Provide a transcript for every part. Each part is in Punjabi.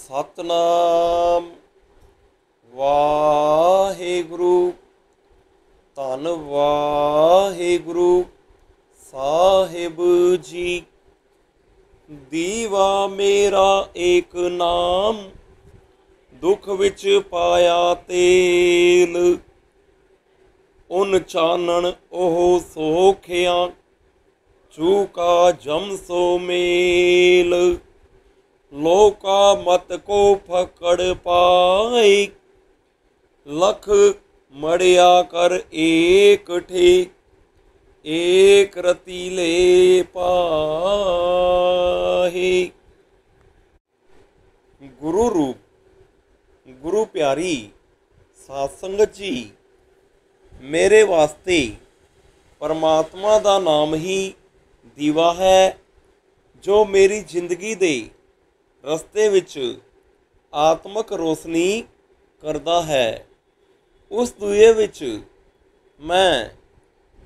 ਸਤਨਾਮ ਵਾਹਿਗੁਰੂ। ਧੰਨ ਵਾਹਿਗੁਰੂ ਸਾਹਿਬ ਜੀ। ਦੀਵਾ ਮੇਰਾ ਏਕ ਨਾਮ, ਦੁੱਖ ਵਿੱਚ ਪਾਇਆ ਤੇਲ। ਉਨ ਚਾਨਣ ਉਹ ਸੋਖਿਆ, ਚੂਕਾ ਜਮ ਸੋ ਮੇਲ। ਲੋਕਾ ਮਤ ਕੋ ਫਕੜ ਪਾਈ, ਲਖ ਮੜਿਆ ਕਰ ਏਕ ਠੇ। ਏਕ ਰਤੀਲੇ ਪਾਹੀ। ਗੁਰੂ ਰੂਪ ਗੁਰੂ ਪਿਆਰੀ ਸਾਧ ਸੰਗਤ ਜੀ, ਮੇਰੇ ਵਾਸਤੇ ਪਰਮਾਤਮਾ ਦਾ ਨਾਮ ਹੀ ਦੀਵਾ ਹੈ, ਜੋ ਮੇਰੀ ਜ਼ਿੰਦਗੀ ਦੇ ਰਸਤੇ ਵਿੱਚ ਆਤਮਕ ਰੋਸ਼ਨੀ ਕਰਦਾ ਹੈ। ਉਸ ਦੂਏ ਵਿੱਚ ਮੈਂ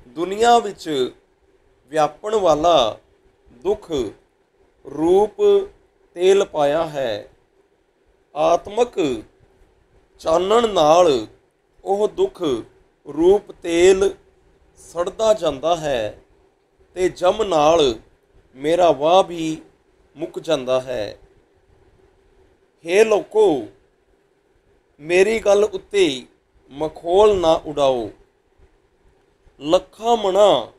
ਦੁਨੀਆ ਵਿੱਚ ਵਿਆਪਣ ਵਾਲਾ ਦੁੱਖ ਰੂਪ ਤੇਲ ਪਾਇਆ ਹੈ। ਆਤਮਕ ਚਾਨਣ ਨਾਲ ਉਹ ਦੁੱਖ ਰੂਪ ਤੇਲ ਸੜਦਾ ਜਾਂਦਾ ਹੈ ਤੇ ਜਮ ਨਾਲ ਮੇਰਾ ਵਾਹ ਵੀ ਮੁੱਕ ਜਾਂਦਾ ਹੈ। ਹੇ ਲੋਕੋ, ਮੇਰੀ ਗੱਲ ਉੱਤੇ ਮਖੌਲ ਨਾ ਉਡਾਓ। ਲੱਖਾਂ ਮਣਾ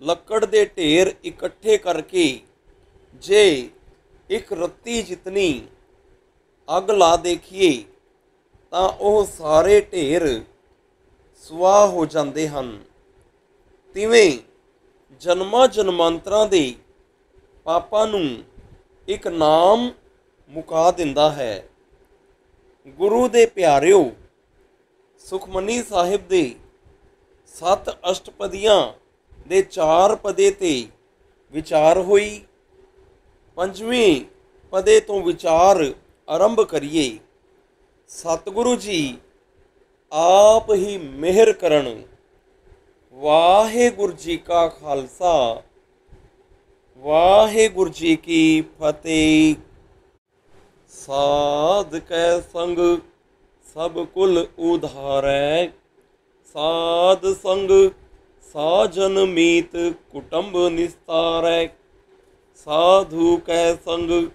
ਲੱਕੜ ਦੇ ਢੇਰ ਇਕੱਠੇ ਕਰਕੇ ਜੇ ਇੱਕ ਰੱਤੀ ਜਿਤਨੀ ਅੱਗ ਲਾ ਦੇਖੀਏ ਤਾਂ ਉਹ ਸਾਰੇ ਢੇਰ ਸੁਆਹ ਹੋ ਜਾਂਦੇ ਹਨ। ਤਿਵੇਂ ਜਨਮਾਂ ਜਨਮਾਂਤਰਾਂ ਦੇ ਪਾਪਾਂ ਨੂੰ ਇੱਕ ਨਾਮ ਮੁਕਾ ਦਿੰਦਾ ਹੈ। ਗੁਰੂ ਦੇ ਪਿਆਰਿਓ, ਸੁਖਮਨੀ ਸਾਹਿਬ ਦੇ 7 ਅਸ਼ਟਪਦੀਆਂ ਦੇ 4 ਪਦੇ ਤੇ ਵਿਚਾਰ ਹੋਈ। 5ਵੇਂ ਪਦੇ ਤੋਂ ਵਿਚਾਰ ਆਰੰਭ ਕਰੀਏ। ਸਤਿਗੁਰੂ ਜੀ ਆਪ ਹੀ ਮਿਹਰ ਕਰਨ। ਵਾਹਿਗੁਰੂ ਜੀ ਕਾ ਖਾਲਸਾ, ਵਾਹਿਗੁਰੂ ਜੀ ਕੀ ਫਤਿਹ। ਸਾਧ ਕੈ ਸੰਗ ਸਭ ਕੁਲ ਉਧਾਰੈ, ਸਾਧ ਸੰਗ ਸਾਜਨ ਮੀਤ ਕੁਟੰਬ ਨਿਸਤਾਰੈ। ਸਾਧੂ ਕੈ ਸੰਗ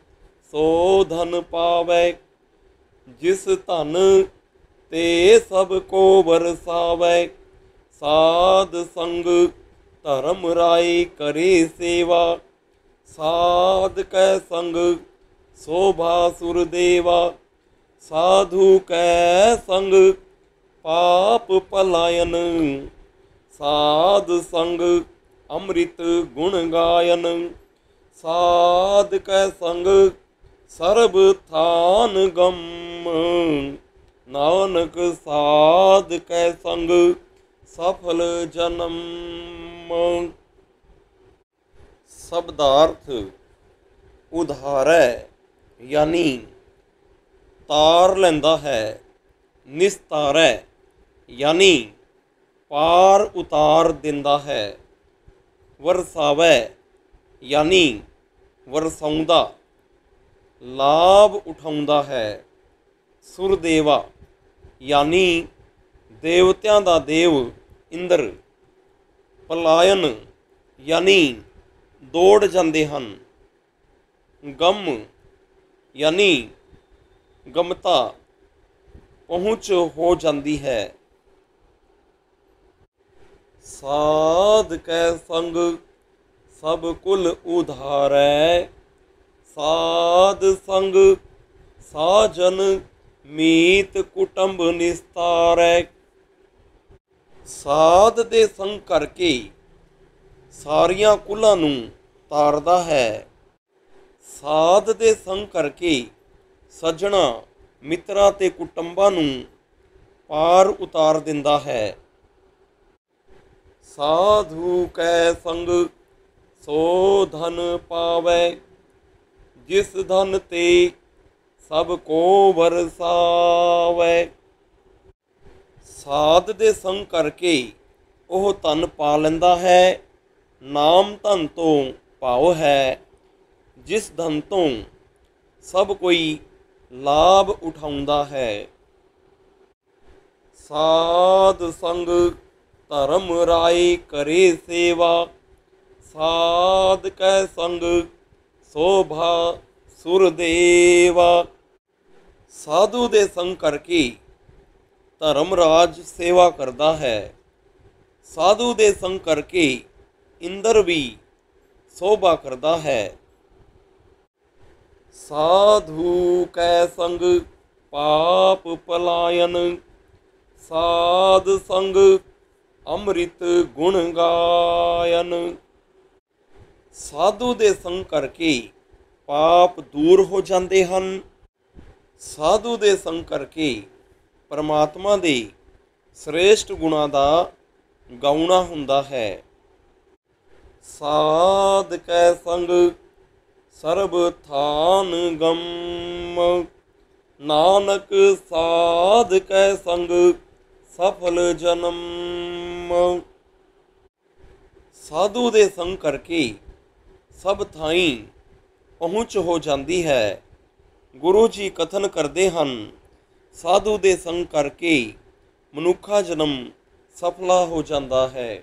ਸੋ ਧਨ ਪਾਵੈ, ਜਿਸ ਧਨ ਤੇ ਸਭ ਕੋ ਵਰਸਾਵੈ। ਸਾਧ ਸੰਗ ਧਰਮ ਰਾਏ ਕਰੇ ਸੇਵਾ, ਸਾਧ ਕੈ ਸੰਗ ਸੋਭਾ ਸੁਰ ਦੇਵਾ। ਸਾਧੂ ਕੈ ਸੰਗ ਪਾਪ ਪਲਾਇਨ, ਸਾਧ ਸੰਗ ਅੰਮ੍ਰਿਤ ਗੁਣ ਗਾਇਨ। ਸਾਧ ਕੈ ਸੰਗ ਸਰਬ ਥਾਨ ਗਮ, ਨਾਨਕ ਸਾਧ ਕੈ ਸੰਗ ਸਫਲ ਜਨਮ। ਸ਼ਬਦਾਰਥ ਉਧਾਰੈ ਯਾਨੀ ਤਾਰ ਲੈਂਦਾ ਹੈ। ਨਿਸਤਾਰੈ ਯਾਨੀ ਪਾਰ ਉਤਾਰ ਦਿੰਦਾ ਹੈ। ਵਰਸਾਵੈ ਯਾਨੀ ਵਰਸਾਉਂਦਾ, ਲਾਭ ਉਠਾਉਂਦਾ ਹੈ। ਸੁਰਦੇਵਾ ਯਾਨੀ ਦੇਵਤਿਆਂ ਦਾ ਦੇਵ ਇੰਦਰ। ਪਲਾਇਨ ਯਾਨੀ ਦੌੜ ਜਾਂਦੇ ਹਨ। ਗਮ ਯਾਨੀ ਗਮਤਾ, ਪਹੁੰਚ ਹੋ ਜਾਂਦੀ ਹੈ। ਸਾਧ ਕੈ ਸੰਗ ਸਭ ਕੁਲ ਉਧਾਰੈ, ਸਾਧ ਸੰਗ ਸਾਜਨ ਮੀਤ ਕੁਟੰਬ ਨਿਸਤਾਰੈ। ਸਾਧ ਦੇ ਸੰਗ ਕਰਕੇ ਸਾਰੀਆਂ ਕੁਲਾਂ ਨੂੰ ਤਾਰਦਾ ਹੈ। ਸਾਧ ਦੇ ਸੰਗ ਕਰਕੇ ਸੱਜਣਾ ਮਿੱਤਰਾਂ ਤੇ ਕੁਟੁੰਬਾਂ ਨੂੰ ਪਾਰ ਉਤਾਰ ਦਿੰਦਾ ਹੈ। ਸਾਧੂ ਕੈ ਸੰਗ ਸੋ ਧਨ ਪਾਵੈ, ਜਿਸ ਧਨ ਤੇ ਸਭ ਕੋ ਵਰਸਾਵੈ। ਸਾਧ ਦੇ ਸੰਗ ਕਰਕੇ ਉਹ ਧਨ ਪਾ ਲੈਂਦਾ ਹੈ। ਨਾਮ ਧਨ ਤੋਂ ਭਾਵ ਹੈ ਜਿਸ ਧਨ ਤੋਂ ਸਭ ਕੋਈ ਲਾਭ ਉਠਾਉਂਦਾ ਹੈ। ਸਾਧ ਸੰਗ ਧਰਮ ਰਾਏ ਕਰੇ ਸੇਵਾ, ਸਾਧ ਕੈ ਸੰਗ ਸੋਭਾ ਸੁਰਦੇਵਾ। ਸਾਧੂ ਦੇ ਸੰਗ ਕਰਕੇ ਧਰਮ ਰਾਜ ਸੇਵਾ ਕਰਦਾ ਹੈ। ਸਾਧੂ ਦੇ ਸੰਗ ਕਰਕੇ ਇੰਦਰ ਵੀ ਸੋਭਾ ਕਰਦਾ ਹੈ। ਸਾਧੂ ਕੈ ਸੰਗ ਪਾਪ ਪਲਾਇਨ, ਸਾਧ ਸੰਗ ਅੰਮ੍ਰਿਤ ਗੁਣ ਗਾਇਨ। ਸਾਧੂ ਦੇ ਸੰਗ ਕਰਕੇ ਪਾਪ ਦੂਰ ਹੋ ਜਾਂਦੇ ਹਨ। ਸਾਧੂ ਦੇ ਸੰਗ ਕਰਕੇ ਪਰਮਾਤਮਾ ਦੇ ਸ੍ਰੇਸ਼ਟ ਗੁਣਾਂ ਦਾ ਗਾਉਣਾ ਹੁੰਦਾ ਹੈ। ਸਾਧ ਕੈ ਸੰਗ ਸਰਬ ਥਾਨ ਗਮ, ਨਾਨਕ ਸਾਧ ਕੈ ਸੰਗ ਸਫਲ ਜਨਮ। ਸਾਧੂ ਦੇ ਸੰਗ ਕਰਕੇ ਸਭ ਥਾਈਂ ਪਹੁੰਚ ਹੋ ਜਾਂਦੀ ਹੈ। ਗੁਰੂ ਜੀ ਕਥਨ ਕਰਦੇ ਹਨ, ਸਾਧੂ ਦੇ ਸੰਗ ਕਰਕੇ ਮਨੁੱਖਾ ਜਨਮ ਸਫਲਾ ਹੋ ਜਾਂਦਾ ਹੈ।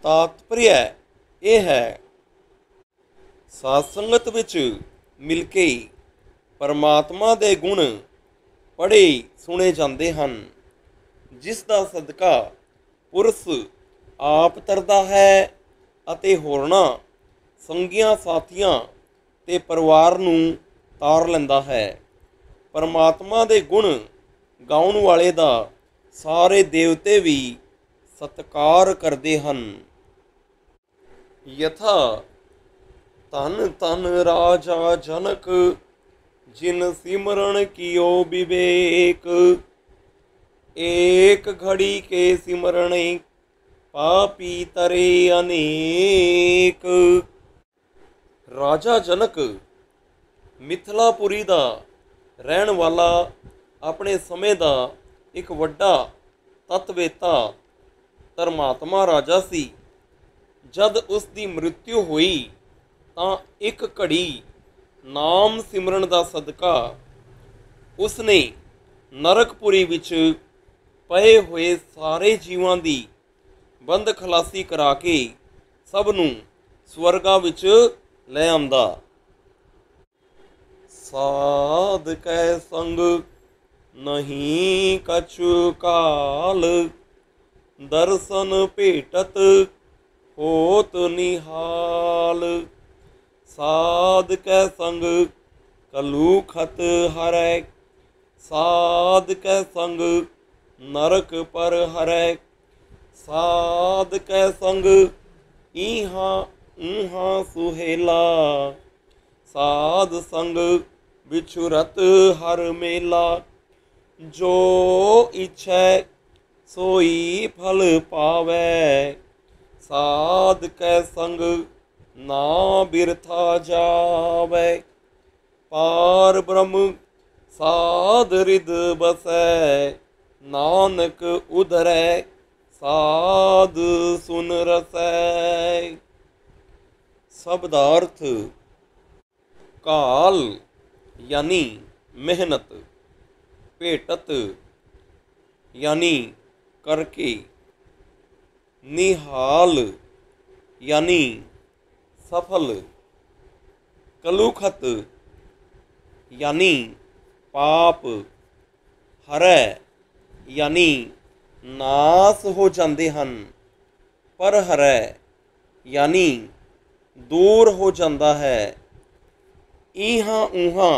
ਤਾਤਪਰਯ ਇਹ ਹੈ, ਸਾਧ ਸੰਗਤ ਵਿੱਚ ਮਿਲ ਕੇ ਪਰਮਾਤਮਾ ਦੇ ਗੁਣ ਪੜ੍ਹੇ ਸੁਣੇ ਜਾਂਦੇ ਹਨ, ਜਿਸ ਦਾ ਸਦਕਾ ਪੁਰਸ਼ ਆਪ ਤਰਦਾ ਹੈ ਅਤੇ ਹੋਰਨਾਂ ਸੰਗੀਆਂ ਸਾਥੀਆਂ ਤੇ ਪਰਿਵਾਰ ਨੂੰ ਤਾਰ ਲੈਂਦਾ ਹੈ। ਪਰਮਾਤਮਾ ਦੇ ਗੁਣ ਗਾਉਣ ਵਾਲੇ ਦਾ ਸਾਰੇ ਦੇਵਤੇ ਵੀ ਸਤਿਕਾਰ ਕਰਦੇ ਹਨ। ਯਥਾ ਧਨ ਧਨ ਰਾਜਾ ਜਨਕ, ਜਿਨ ਸਿਮਰਨ ਕੀਓ ਵਿਵੇਕ। ਏਕ ਘੜੀ ਕੇ ਸਿਮਰਣੇ, ਪਾਪੀ ਤਰੇ ਅਨੇਕ। ਰਾਜਾ ਜਨਕ ਮਿਥਿਲਾਪੁਰੀ ਦਾ ਰਹਿਣ ਵਾਲਾ ਆਪਣੇ ਸਮੇਂ ਦਾ ਇੱਕ ਵੱਡਾ ਤਤਵੇਤਾ ਧਰਮਾਤਮਾ ਰਾਜਾ ਸੀ। ਜਦ ਉਸ ਦੀ ਮ੍ਰਿਤਿੂ ਹੋਈ ਤਾਂ ਇੱਕ ਘੜੀ ਨਾਮ ਸਿਮਰਨ ਦਾ ਸਦਕਾ ਉਸਨੇ ਨਰਕਪੁਰੀ ਵਿੱਚ ਪਏ ਹੋਏ ਸਾਰੇ ਜੀਵਾਂ ਦੀ ਬੰਦ ਖਲਾਸੀ ਕਰਾ ਕੇ ਸਭ ਨੂੰ ਸਵਰਗਾਂ ਵਿੱਚ ਲੈ ਆਂਦਾ। ਸਾਧ ਕੈ ਸੰਗ ਨਹੀਂ ਕਛੁ ਕਾਲ, ਦਰਸ਼ਨ ਭੇਟਤ ਹੋਤ ਨਿਹਾਲ। ਸਾਧ ਕੈ ਸੰਗ ਕਲੂਖਤ ਹਰੈ, ਸਾਧ ਕੈ ਸੰਗ ਨਰਕ ਪਰ ਹਰੈ। ਸਾਧ ਕੈ ਸੰਗ ਈਹਾਂ ਊਹਾਂ ਸੁਹੇਲਾ, ਸਾਧ ਸੰਗ ਵਿਛੁਰਤ ਹਰ ਮੇਲਾ। ਜੋ ਇਛੈ ਸੋਈ ਫਲ ਪਾਵੈ, ਸਾਧ ਕੈ ਸੰਗ ਨਾ ਬਿਰਥਾ ਜਾਵੈ। ਪਾਰ ਬ੍ਰਹਮ ਸਾਧ ਰਿਦ ਬਸੈ, ਨਾਨਕ ਉਧਰੈ ਸਾਧ ਸੁਨ ਰਸੈ। ਸ਼ਬਦਾਰਥ ਕਾਲ यानी मेहनत, भेटत यानी करके, निहाल यानी सफल, कलुखत यानी पाप, हरै यानी नाश हो जाते हैं, पर हरै यानी दूर हो जाता है। ਈਹਾਂ ਊਹਾਂ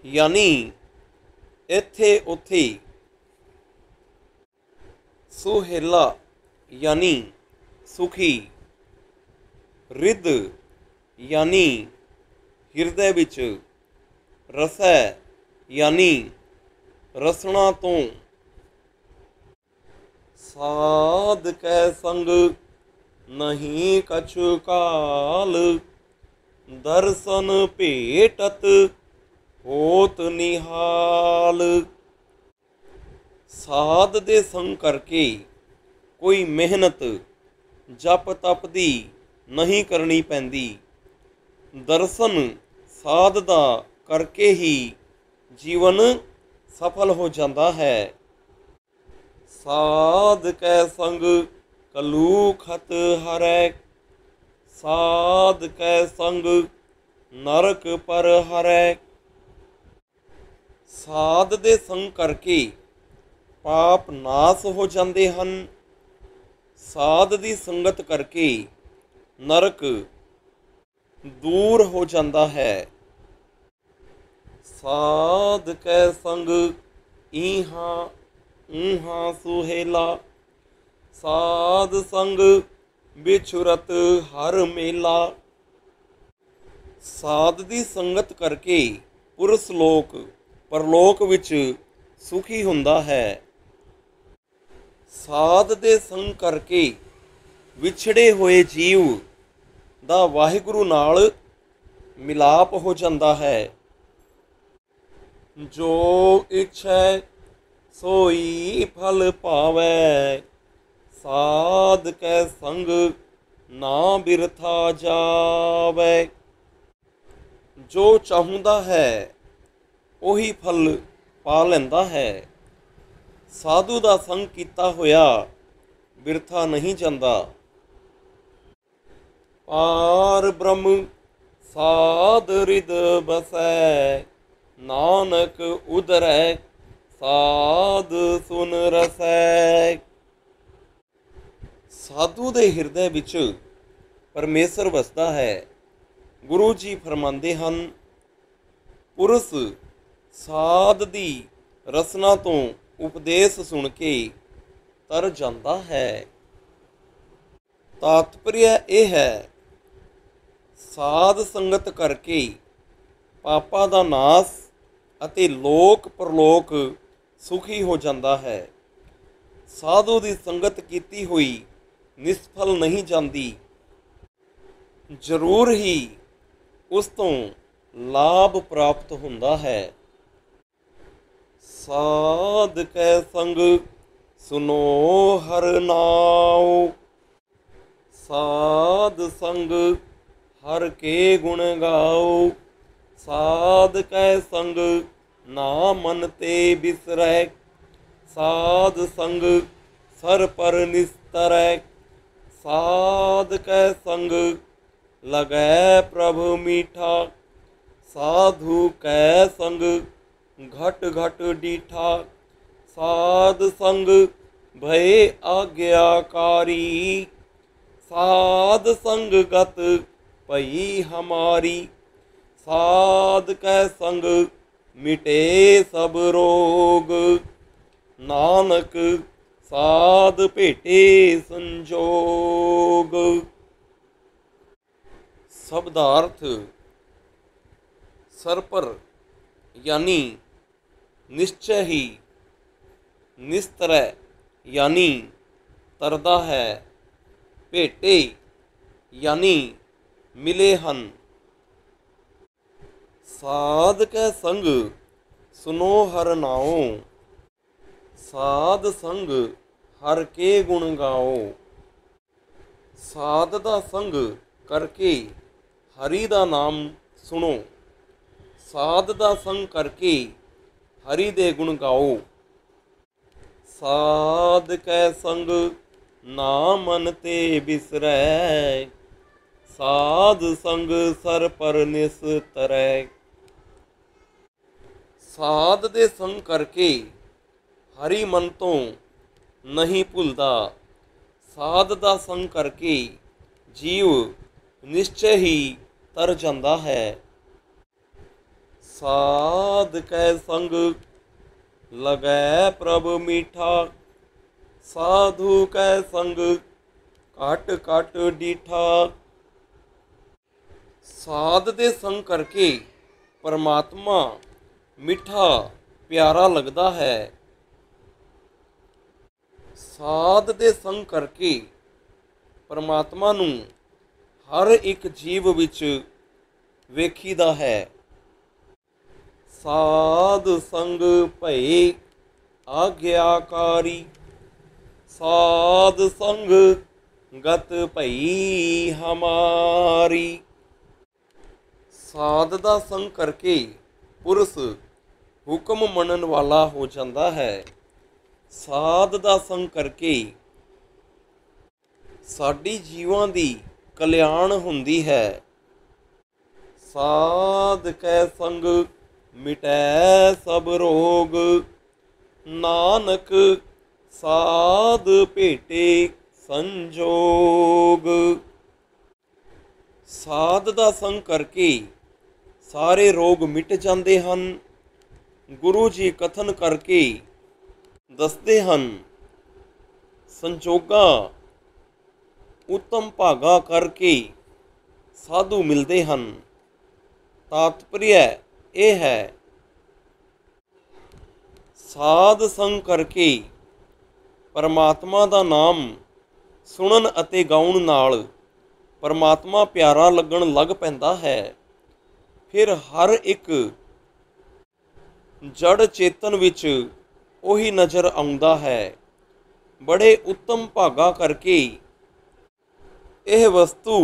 यानी ਇੱਥੇ ਉੱਥੇ। ਸੁਹੇਲਾ यानी ਸੁਖੀ। ਰਿੱਧ यानी ਹਿਰਦੇ ਵਿੱਚ। ਰਸੈ यानी ਰਸਣਾ ਤੋਂ। ਸਾਧ ਕੈ ਸੰਗ ਨਹੀਂ ਕਛੁ ਕਾਲ, दर्शन भेटत होत निहाल। साध दे संग करके कोई मेहनत जप तप दी नहीं करनी पैंदी। दर्शन साध दा ਕਰਕੇ ਹੀ ਜੀਵਨ ਸਫਲ ਹੋ ਜਾਂਦਾ ਹੈ। ਸਾਧ ਕੈ ਸੰਗ ਕਲੂ ਖਤ ਹਰੈ, ਸਾਧ ਕੈ ਸੰਗ ਨਰਕ ਪਰ ਹਰੈ। ਸਾਧ ਦੇ ਸੰਗ ਕਰਕੇ ਪਾਪ ਨਾਸ ਹੋ ਜਾਂਦੇ ਹਨ। ਸਾਧ ਦੀ ਸੰਗਤ ਕਰਕੇ ਨਰਕ ਦੂਰ ਹੋ ਜਾਂਦਾ ਹੈ। ਸਾਧ ਕੈ ਸੰਗ ਈਹਾਂ ਊਹਾਂ ਸੁਹੇਲਾ, ਸਾਧ ਸੰਗ ਵਿਛੁਰਤ ਹਰ ਮੇਲਾ। ਸਾਧ ਦੀ ਸੰਗਤ ਕਰਕੇ ਪੁਰਸ਼ ਲੋਕ ਪਰਲੋਕ ਵਿੱਚ ਸੁਖੀ ਹੁੰਦਾ ਹੈ। ਸਾਧ ਦੇ ਸੰਗ ਕਰਕੇ ਵਿਛੜੇ ਹੋਏ ਜੀਵ ਦਾ ਵਾਹਿਗੁਰੂ ਨਾਲ ਮਿਲਾਪ ਹੋ ਜਾਂਦਾ ਹੈ। ਜੋ ਇੱਛੈ ਸੋਈ ਫਲ ਪਾਵੈ, ਸਾਧ ਕੈ ਸੰਗ ਨਾ ਬਿਰਥਾ ਜਾਵੈ। ਜੋ ਚਾਹੁੰਦਾ ਹੈ ਉਹੀ ਫਲ ਪਾ ਲੈਂਦਾ ਹੈ। ਸਾਧੂ ਦਾ ਸੰਗ ਕੀਤਾ ਹੋਇਆ ਬਿਰਥਾ ਨਹੀਂ ਜਾਂਦਾ। ਪਾਰ ਬ੍ਰਹਮ ਸਾਧ ਰਿਦ ਬਸੈ, ਨਾਨਕ ਉਦਰੈ ਸਾਧ ਸੁਨ ਰਸੈ। ਸਾਧੂ ਦੇ ਹਿਰਦੇ ਵਿੱਚ ਪਰਮੇਸ਼ਰ ਵਸਦਾ ਹੈ। ਗੁਰੂ ਜੀ ਫਰਮਾਉਂਦੇ ਹਨ, ਪੁਰਸ਼ ਸਾਧ ਦੀ ਰਸਨਾ ਤੋਂ ਉਪਦੇਸ਼ ਸੁਣ ਕੇ ਤਰ ਜਾਂਦਾ ਹੈ। ਤਾਤਪਰਯ ਇਹ ਹੈ, ਸਾਧ ਸੰਗਤ ਕਰਕੇ ਪਾਪਾਂ ਦਾ ਨਾਸ ਅਤੇ ਲੋਕ ਪਰਲੋਕ ਸੁਖੀ ਹੋ ਜਾਂਦਾ ਹੈ। ਸਾਧੂ ਦੀ ਸੰਗਤ ਕੀਤੀ ਹੋਈ ਨਿਸਫਲ ਨਹੀਂ ਜਾਂਦੀ, ਜ਼ਰੂਰ ਹੀ ਉਸ ਤੋਂ ਲਾਭ ਪ੍ਰਾਪਤ ਹੁੰਦਾ ਹੈ। ਸਾਧ ਕੈ ਸੰਗ ਸੁਨੋ ਹਰ ਨਾਉ, ਸਾਧ ਸੰਗ ਹਰ ਕੇ ਗੁਣ ਗਾਓ। ਸਾਧ ਕੈ ਸੰਗ ਨਾ ਮਨ ਤੇ ਬਿਸਰੈ, ਸਾਧ ਸੰਗ ਸਰ ਪਰ ਨਿਸਤਰੈ। ਸਾਧ ਕੈ ਸੰਗ ਲਗੈ ਪ੍ਰਭ ਮੀਠਾ, ਸਾਧੂ ਕੈ ਸੰਗ ਘਟ ਘਟ ਡੀਠਾ। ਸਾਧ ਸੰਗ ਭਏ ਆਗਿਆਕਾਰੀ, ਸਾਧ ਸੰਗ ਗਤ ਭਈ ਹਮਾਰੀ। ਸਾਧ ਕੈ ਸੰਗ ਮਿਟੇ ਸਭ ਰੋਗ, ਨਾਨਕ ਸਾਧ ਭੇਟੇ ਸੰਜੋਗ। ਸ਼ਬਦਾਰਥ, ਸਰਪਰ यानी निश्चय ही, निस्तरय यानी तरदा है, भेटे यानी मिले हन। साध कै संग सुनो हर नाओ, साध संग हर के गुण गाओ। साध दा संग करके हरि दा नाम सुनो, साध दा संग करके हरि दे गुण गाओ। साध कै संग ना मन ते बिसरै, साध संग सर पर निस्तरै। साध दे संग करके हरि मन तो नहीं भुलदा, साध दा संग करके जीव निश्चय ही तर जांदा है। साध कै संग लगै प्रभ मीठा, साधु कै संग घट घट डीठा। साध दे संग करके परमात्मा मिठा प्यारा लगदा है। साध दे संग करके परमात्मा नूं हर एक जीव विच वेखीदा है। साध संग भए आग्याकारी, साध संग गत भई हमारी। साध दा संग करके ਪੁਰਸ਼ ਹੁਕਮ ਮੰਨਣ ਵਾਲਾ ਹੋ ਜਾਂਦਾ ਹੈ। ਸਾਧ ਦਾ ਸੰਗ ਕਰਕੇ ਸਾਡੀ ਜੀਵਾਂ ਦੀ ਕਲਿਆਣ ਹੁੰਦੀ ਹੈ। ਸਾਧ ਕੈ ਸੰਗ ਮਿਟੈ ਸਭ ਰੋਗ, ਨਾਨਕ ਸਾਧ ਭੇਟੇ ਸੰਜੋਗ। ਸਾਧ ਦਾ ਸੰਗ ਕਰਕੇ ਸਾਰੇ ਰੋਗ ਮਿਟ ਜਾਂਦੇ ਹਨ। ਗੁਰੂ ਜੀ ਕਥਨ ਕਰਕੇ ਦੱਸਦੇ ਹਨ, ਸੰਜੋਗਾਂ ਉੱਤਮ ਭਾਗਾ ਕਰਕੇ ਸਾਧੂ ਮਿਲਦੇ ਹਨ। ਤਾਤਪਰਯ ਇਹ ਹੈ, ਸਾਧ ਸੰਗ ਕਰਕੇ ਪਰਮਾਤਮਾ ਦਾ ਨਾਮ ਸੁਣਨ ਅਤੇ ਗਾਉਣ ਨਾਲ ਪਰਮਾਤਮਾ ਪਿਆਰਾ ਲੱਗਣ ਲੱਗ ਪੈਂਦਾ ਹੈ। ਫਿਰ ਹਰ ਇੱਕ ਜੜ ਚੇਤਨ ਵਿੱਚ ਉਹੀ ਨਜ਼ਰ ਆਉਂਦਾ ਹੈ। ਬੜੇ ਉੱਤਮ ਭਾਗਾ ਕਰਕੇ ਇਹ ਵਸਤੂ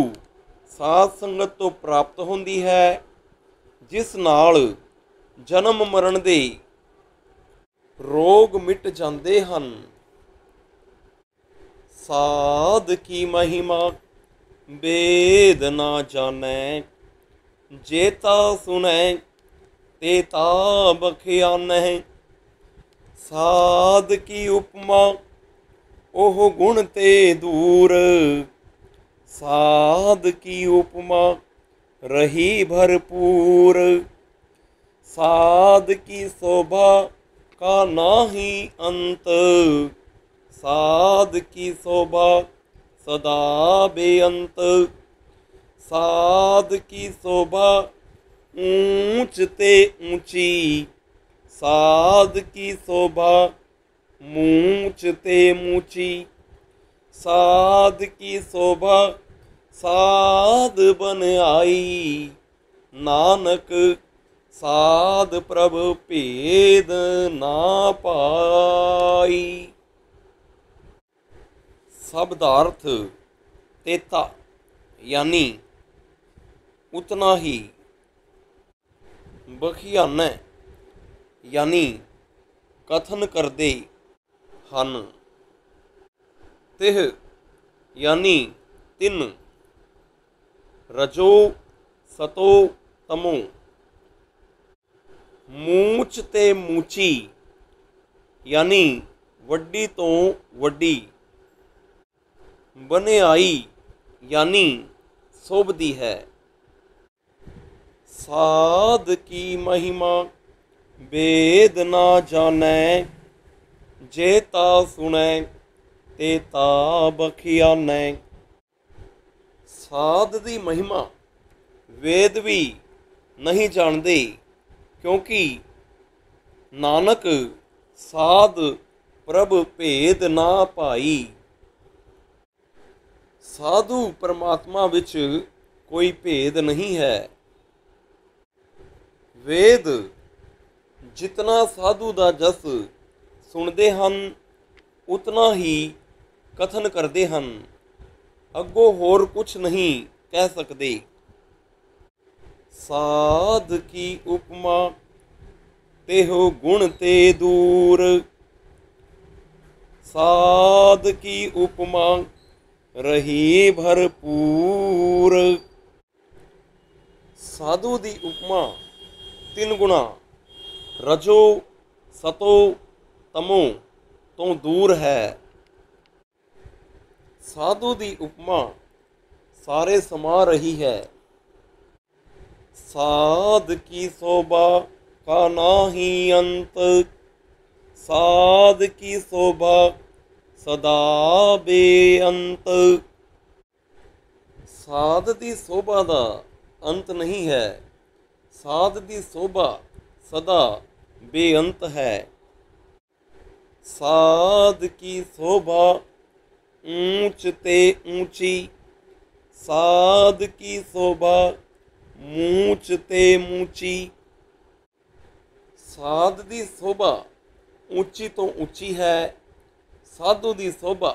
ਸਾਧ ਸੰਗਤ ਤੋਂ ਪ੍ਰਾਪਤ ਹੁੰਦੀ ਹੈ, ਜਿਸ ਨਾਲ ਜਨਮ ਮਰਨ ਦੇ ਰੋਗ ਮਿਟ ਜਾਂਦੇ ਹਨ। ਸਾਧ ਕੀ ਮਹਿਮਾ ਵੇਦ ਨਾ ਜਾਣੈ, ਜੇਤਾ ਸੁਣੈ ਤੇ ਤਾ ਬਖਿਆਨੈ। ਸਾਧ ਕੀ ਉਪਮਾ ਉਹ ਗੁਣ ਤੇ ਦੂਰ, ਸਾਧ ਕੀ ਉਪਮਾ ਰਹੀ ਭਰਪੂਰ। ਸਾਧ ਕੀ शोभा का नाही अंत, साध की शोभा सदा बेअंत। साध की शोभा ऊंच ते ऊंची, साध की शोभा मूंच ते मूंची। साध की शोभा साध बन आई, नानक साध प्रभ भेद ना पाई। शब्दार्थ तेता यानी उतना ही, बखियाना यानी कथन करदे हन, तिह यानी तिन, रजो सतो तमो। मूंच ते मूची यानी वड्डी तो वड्डी। बनियाई यानी शोभदी है। साध की महिमा वेद ना जानै, जेता सुनै तेता बखियानै। साध दी महिमा वेद भी नहीं जानते, क्योंकि नानक साध प्रभ भेद ना पाई। साधु परमात्मा विच कोई भेद नहीं है। वेद जितना साधु दा जस सुनते हन, उतना ही कथन करते हन, अगों होर कुछ नहीं कह सकते। साध की उपमा तेहो गुण ते दूर, साध की उपमा रही भरपूर। साधु दी उपमा तीन गुणा रजो सतो तमो तो दूर है। साधु दी उपमा सारे समा रही है। साध की शोभा का नाही अंत, साध की शोभा सदा बेअंत। साध की शोभा का अंत नहीं है। साध की शोभा सदा बेअंत है। साध की शोभा ऊंच ते ऊंची, साध की शोभा मूंच ते मूंची। साध की शोभा ऊंची तो ऊंची है, साधु की शोभा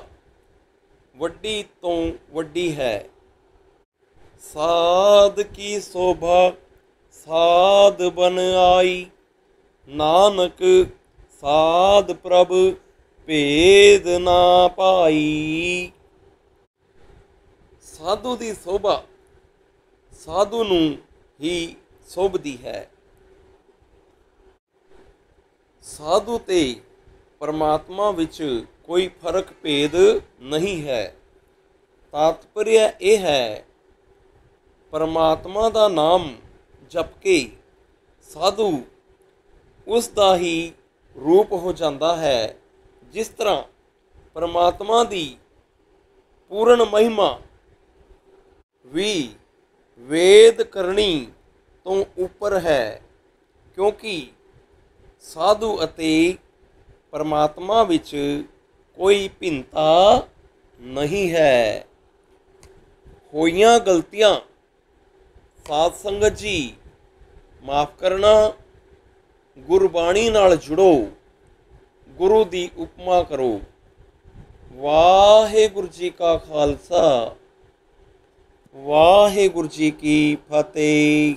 वड्डी तो वड्डी है। साध की शोभा ਸਾਧ ਬਨ ਆਈ। ਨਾਨਕ ਸਾਧ ਪ੍ਰਭ ਭੇਦ ਨਾ ਪਾਈ। ਸਾਧੂ ਦੀ ਸੋਭਾ ਸਾਧੂ ਨੂੰ ਹੀ ਸੋਭਦੀ ਹੈ। ਸਾਧੂ ਤੇ ਪਰਮਾਤਮਾ ਵਿੱਚ ਕੋਈ ਫਰਕ ਭੇਦ ਨਹੀਂ ਹੈ। ਤਾਤਪਰਯ ਇਹ ਹੈ, ਪਰਮਾਤਮਾ ਦਾ ਨਾਮ ਜਪ ਕੇ ਸਾਧੂ ਉਸ ਦਾ ਹੀ ਰੂਪ ਹੋ ਜਾਂਦਾ ਹੈ। ਜਿਸ ਤਰ੍ਹਾਂ ਪਰਮਾਤਮਾ ਦੀ ਪੂਰਨ ਮਹਿਮਾ ਵੀ ਵੇਦ ਕਰਨੀ ਤੋਂ ਉੱਪਰ ਹੈ, ਕਿਉਂਕਿ ਸਾਧੂ ਅਤੇ ਪਰਮਾਤਮਾ ਵਿੱਚ ਕੋਈ ਭਿੰਨਤਾ ਨਹੀਂ ਹੈ। ਹੋਈਆਂ ਗਲਤੀਆਂ ਸਾਧ ਸੰਗਤ ਜੀ ਮਾਫ ਕਰਨਾ। ਗੁਰਬਾਣੀ ਨਾਲ ਜੁੜੋ, ਗੁਰੂ ਦੀ ਉਪਮਾ ਕਰੋ। ਵਾਹਿਗੁਰੂ ਜੀ ਕਾ ਖਾਲਸਾ, ਵਾਹਿਗੁਰੂ ਜੀ ਕੀ ਫਤਿਹ।